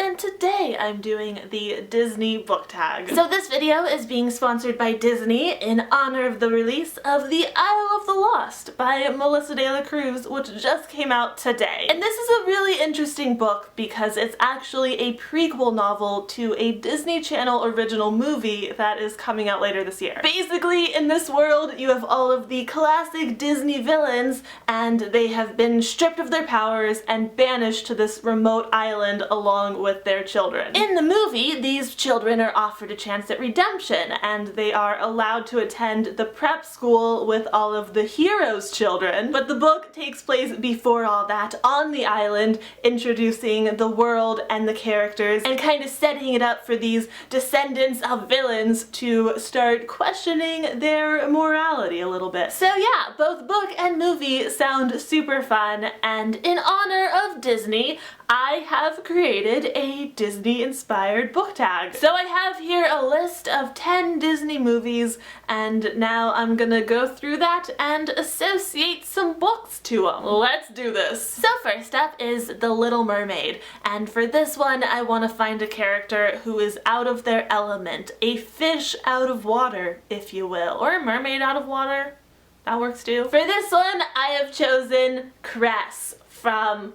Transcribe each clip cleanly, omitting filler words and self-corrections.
and today I'm doing the Disney book tag. So this video is being sponsored by Disney in honor of the release of The Isle of the Lost by Melissa de la Cruz, which just came out today. And this is a really interesting book because it's actually a prequel novel to a Disney Channel original movie that is coming out later this year. Basically, in this world, you have all of the classic Disney villains, and they have been stripped of their powers and banished to this remote island along with their children. In the movie, these children are offered a chance at redemption, and they are allowed to attend the prep school with all of the heroes' children. But the book takes place before all that on the island, introducing the world and the characters and kind of setting it up for these descendants of villains to start questioning their morality a little bit. So yeah, both book and movie sound super fun, and in honor of Disney, I have created a Disney-inspired book tag. So I have here a list of 10 Disney movies, and now I'm gonna go through that and associate some books to them. Let's do this! So first up is The Little Mermaid, and for this one I want to find a character who is out of their element, a fish out of water, if you will, or a mermaid out of water. That works too. For this one, I have chosen Cress from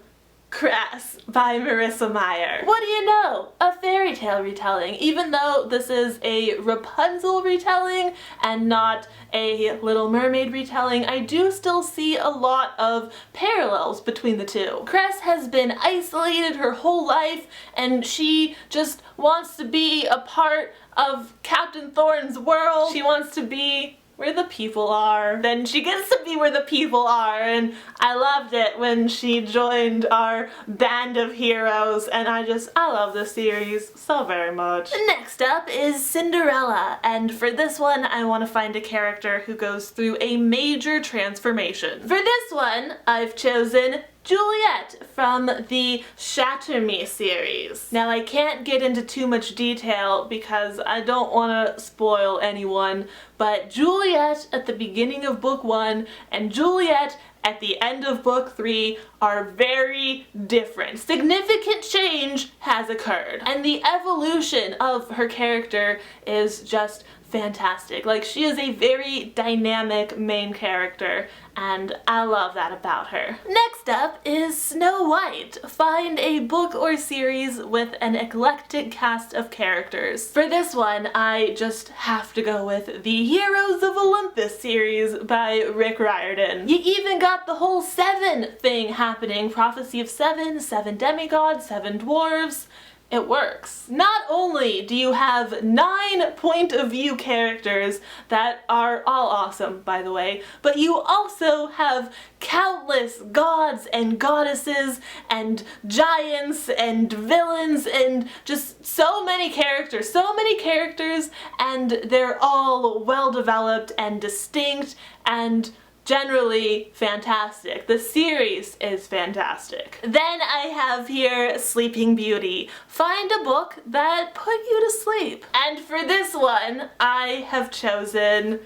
Cress by Marissa Meyer. What do you know? A fairy tale retelling. Even though this is a Rapunzel retelling and not a Little Mermaid retelling, I do still see a lot of parallels between the two. Cress has been isolated her whole life, and she just wants to be a part of Captain Thorne's world. She wants to be where the people are. Then she gets to be where the people are, and I loved it when she joined our band of heroes, and I love this series so very much. Next up is Cinderella, and for this one I want to find a character who goes through a major transformation. For this one, I've chosen Juliet from the Shatter Me series. Now I can't get into too much detail because I don't want to spoil anyone, but Juliet at the beginning of book 1 and Juliet at the end of book 3 are very different. Significant change has occurred, and the evolution of her character is just fantastic. Like, she is a very dynamic main character, and I love that about her. Next up is Snow White. Find a book or series with an eclectic cast of characters. For this one, I just have to go with the Heroes of Olympus series by Rick Riordan. You even got the whole 7 thing happening. Prophecy of 7, 7 demigods, 7 dwarves. It works. Not only do you have 9 point of view characters that are all awesome, by the way, but you also have countless gods and goddesses and giants and villains and just so many characters, and they're all well developed and distinct and generally fantastic. The series is fantastic. Then I have here Sleeping Beauty. Find a book that put you to sleep. And for this one, I have chosen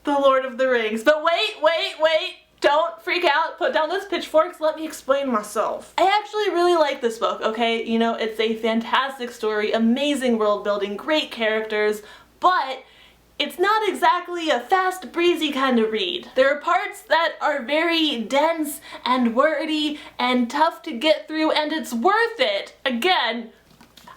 The Lord of the Rings. But wait! Don't freak out, put down those pitchforks, let me explain myself. I actually really like this book, okay? You know, it's a fantastic story, amazing world building, great characters, but it's not exactly a fast, breezy kind of read. There are parts that are very dense and wordy and tough to get through, and it's worth it. Again,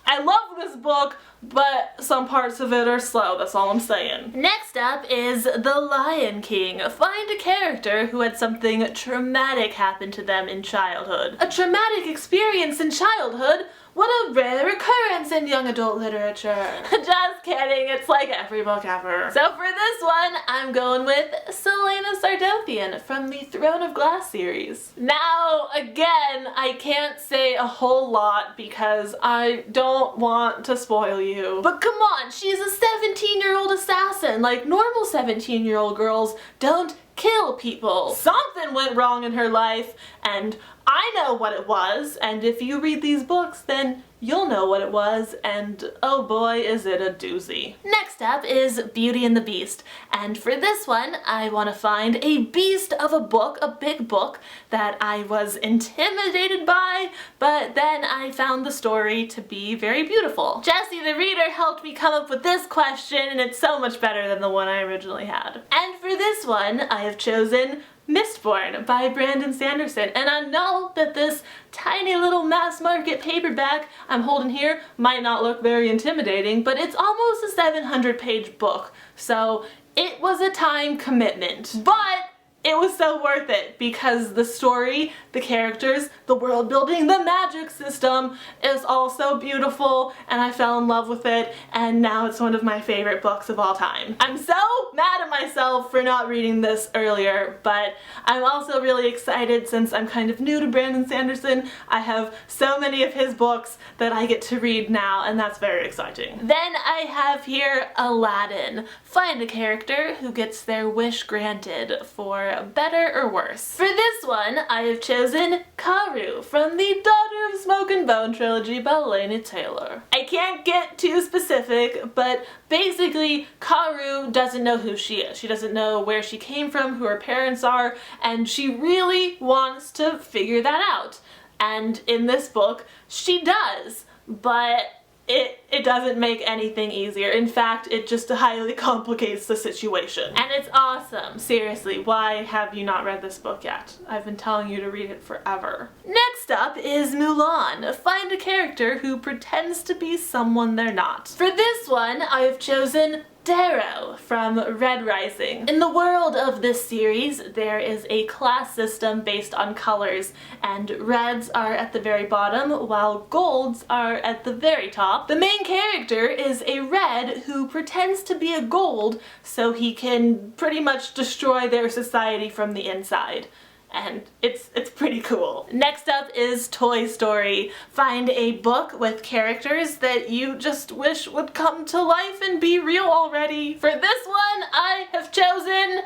I love this book, but some parts of it are slow, that's all I'm saying. Next up is The Lion King. Find a character who had something traumatic happen to them in childhood. A traumatic experience in childhood? What a rare occurrence in young adult literature. Just kidding, it's like every book ever. So for this one, I'm going with Selena Sardothian from the Throne of Glass series. Now, again, I can't say a whole lot because I don't want to spoil you. But come on, she's a 17-year-old assassin. Like, normal 17-year-old girls don't kill people. Something went wrong in her life, and I know what it was, and if you read these books, then you'll know what it was, and oh boy, is it a doozy. Next up is Beauty and the Beast, and for this one, I want to find a beast of a book, a big book, that I was intimidated by, but then I found the story to be very beautiful. Jessie the reader helped me come up with this question, and it's so much better than the one I originally had. And for this one, I have chosen Mistborn by Brandon Sanderson, and I know that this tiny little mass market paperback I'm holding here might not look very intimidating, but it's almost a 700-page book, so it was a time commitment. But it was so worth it because the story, the characters, the world building, the magic system is all so beautiful, and I fell in love with it, and now it's one of my favorite books of all time. I'm so mad at myself for not reading this earlier, but I'm also really excited since I'm kind of new to Brandon Sanderson. I have so many of his books that I get to read now, and that's very exciting. Then I have here Aladdin. Find a character who gets their wish granted for better or worse. For this one, I have chosen Karu from the Daughter of Smoke and Bone trilogy by Laini Taylor. I can't get too specific, but basically Karu doesn't know who she is. She doesn't know where she came from, who her parents are, and she really wants to figure that out. And in this book, she does, but it doesn't make anything easier. In fact, it just highly complicates the situation. And it's awesome. Seriously, why have you not read this book yet? I've been telling you to read it forever. Next up is Mulan. Find a character who pretends to be someone they're not. For this one, I have chosen Darrow from Red Rising. In the world of this series, there is a class system based on colors, and reds are at the very bottom while golds are at the very top. The main character is a red who pretends to be a gold so he can pretty much destroy their society from the inside. And it's pretty cool. Next up is Toy Story. Find a book with characters that you just wish would come to life and be real already. For this one, I have chosen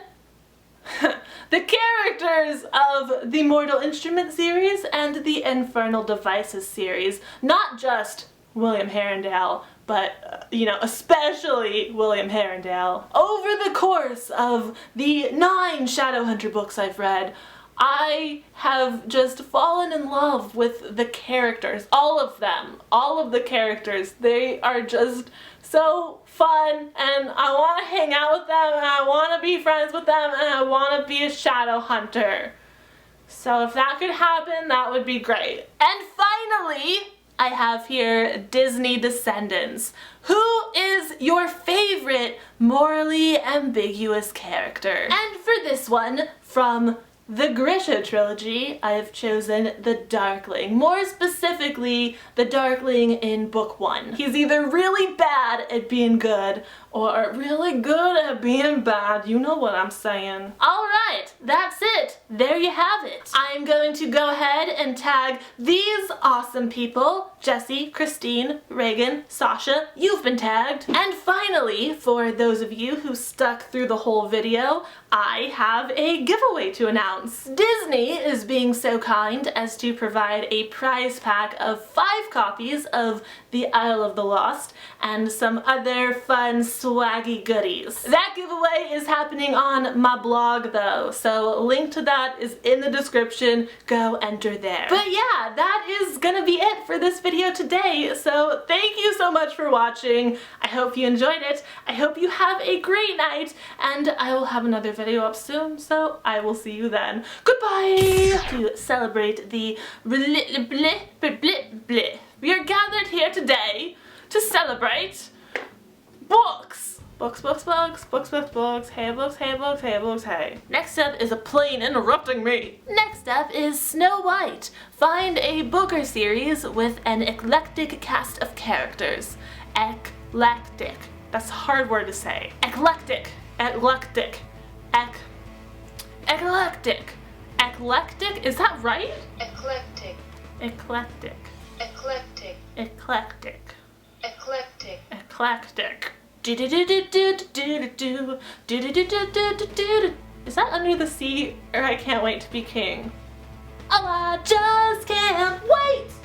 the characters of the Mortal Instruments series and the Infernal Devices series. Not just William Herondale, but, you know, especially William Herondale. Over the course of the 9 Shadowhunter books I've read, I have just fallen in love with the characters, all of them, all of the characters. They are just so fun, and I want to hang out with them, and I want to be friends with them, and I want to be a shadow hunter. So if that could happen, that would be great. And finally, I have here Disney Descendants. Who is your favorite morally ambiguous character? And for this one, from the Grisha trilogy, I have chosen the Darkling. More specifically, the Darkling in book 1. He's either really bad at being good or really good at being bad. You know what I'm saying. Alright, that's it. There you have it. I'm going to go ahead and tag these awesome people. Jessie, Christine, Reagan, Sasha, you've been tagged. And finally, for those of you who stuck through the whole video, I have a giveaway to announce. Disney is being so kind as to provide a prize pack of 5 copies of The Isle of the Lost and some other fun swaggy goodies. That giveaway is happening on my blog though, so link to that is in the description. Go enter there. But yeah, that is gonna be it for this video today, so thank you so much for watching. I hope you enjoyed it. I hope you have a great night, and I will have another video up soon, so I will see you then. Goodbye! To celebrate the we are gathered here today to celebrate books. Books, books, books, books, books, books, hey books, hey books, hey books, hey. Next up is a plane interrupting me. Next up is Snow White. Find a book or series with an eclectic cast of characters. Eclectic. That's a hard word to say. Eclectic. Eclectic. Eclectic. Eclectic? Is that right? Eclectic. Eclectic. Eclectic. Eclectic. Eclectic. Eclectic. Is that Under the Sea or I Can't Wait to Be King? Alive! I just can't wait.